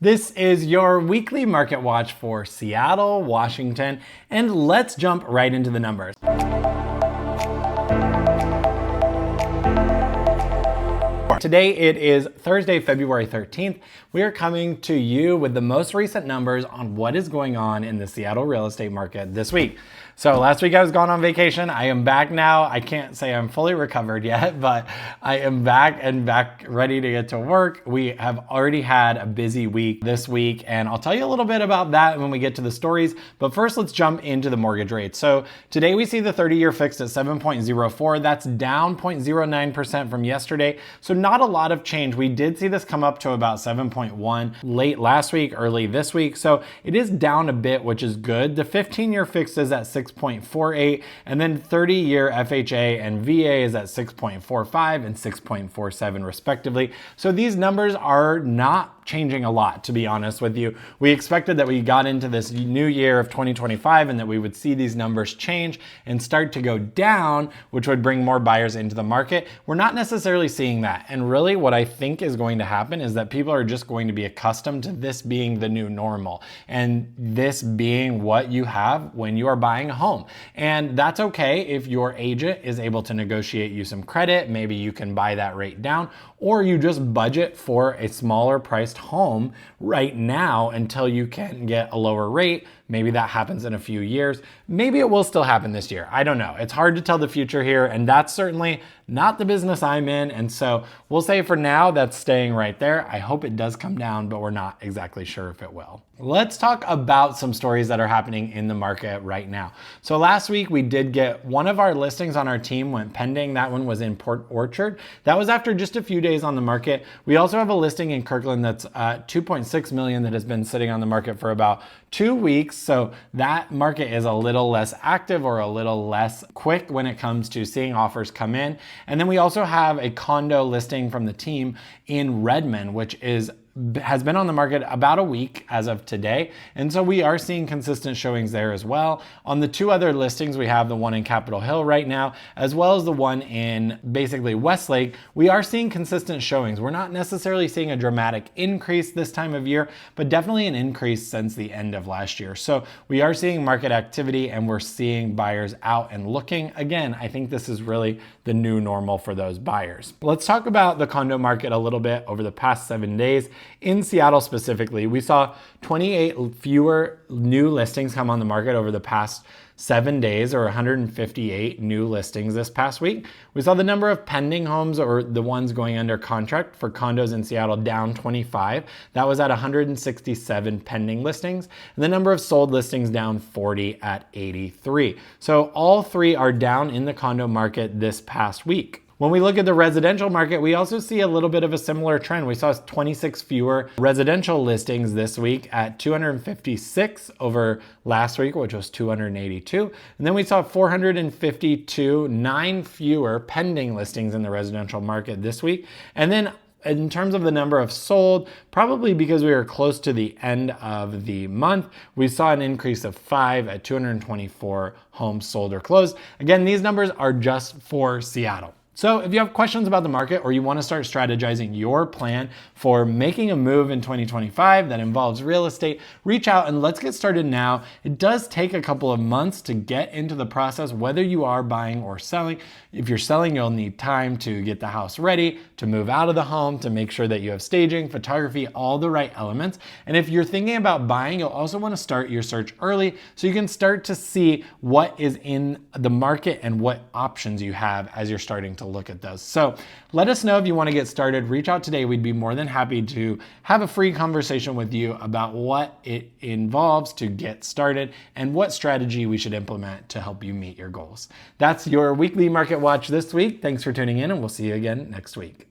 This is your weekly market watch for Seattle, Washington, and let's jump right into the numbers. Today it is Thursday, February 13th. We are coming to you with the most recent numbers on what is going on in the Seattle real estate market this week. So last week I was gone on vacation. I am back now. I can't say I'm fully recovered yet, but I am back ready to get to work. We have already had a busy week this week, and I'll tell you a little bit about that when we get to the stories. But first, let's jump into the mortgage rate. So today we see the 30-year fixed at 7.04. That's down 0.09% from yesterday. So not a lot of change. We did see this come up to about 7.1 late last week, early this week. So it is down a bit, which is good. The 15-year fixed is at 6.48, and then 30-year FHA and VA is at 6.45 and 6.47 respectively. So these numbers are not changing a lot, to be honest with you. We expected that we got into this new year of 2025 and that we would see these numbers change and start to go down, which would bring more buyers into the market. We're not necessarily seeing that. And really what I think is going to happen is that people are just going to be accustomed to this being the new normal and this being what you have when you are buying a home. And that's okay if your agent is able to negotiate you some credit. Maybe you can buy that rate down, or you just budget for a smaller priced home right now until you can get a lower rate. Maybe that happens in a few years. Maybe it will still happen this year. I don't know. It's hard to tell the future here, and that's certainly not the business I'm in. And so we'll say for now that's staying right there. I hope it does come down, but we're not exactly sure if it will. Let's talk about some stories that are happening in the market right now. So last week we did get one of our listings on our team went pending. That one was in Port Orchard. That was after just a few days on the market. We also have a listing in Kirkland that's 2.6 million that has been sitting on the market for about 2 weeks. So that market is a little less active or a little less quick when it comes to seeing offers come in. And then we also have a condo listing from the team in Redmond, which has been on the market about a week as of today. And so we are seeing consistent showings there as well. On the two other listings, we have the one in Capitol Hill right now, as well as the one in basically Westlake. We are seeing consistent showings. We're not necessarily seeing a dramatic increase this time of year, but definitely an increase since the end of last year. So we are seeing market activity and we're seeing buyers out and looking. Again, I think this is really the new normal for those buyers. Let's talk about the condo market a little bit over the past 7 days. In Seattle specifically, we saw 28 fewer new listings come on the market over the past 7 days, or 158 new listings this past week. We saw the number of pending homes, or the ones going under contract for condos in Seattle, down 25. That was at 167 pending listings. And the number of sold listings down 40 at 83. So all three are down in the condo market this past week. When we look at the residential market, we also see a little bit of a similar trend. We saw 26 fewer residential listings this week at 256 over last week, which was 282. And then we saw 452, 9 fewer pending listings in the residential market this week. And then in terms of the number of sold, probably because we were close to the end of the month, we saw an increase of 5 at 224 homes sold or closed. Again, these numbers are just for Seattle. So if you have questions about the market or you want to start strategizing your plan for making a move in 2025 that involves real estate, reach out and let's get started now. It does take a couple of months to get into the process, whether you are buying or selling. If you're selling, you'll need time to get the house ready, to move out of the home, to make sure that you have staging, photography, all the right elements. And if you're thinking about buying, you'll also want to start your search early so you can start to see what is in the market and what options you have as you're starting to look at those. So let us know if you want to get started. Reach out today. We'd be more than happy to have a free conversation with you about what it involves to get started and what strategy we should implement to help you meet your goals. That's your weekly market watch this week. Thanks for tuning in, and we'll see you again next week.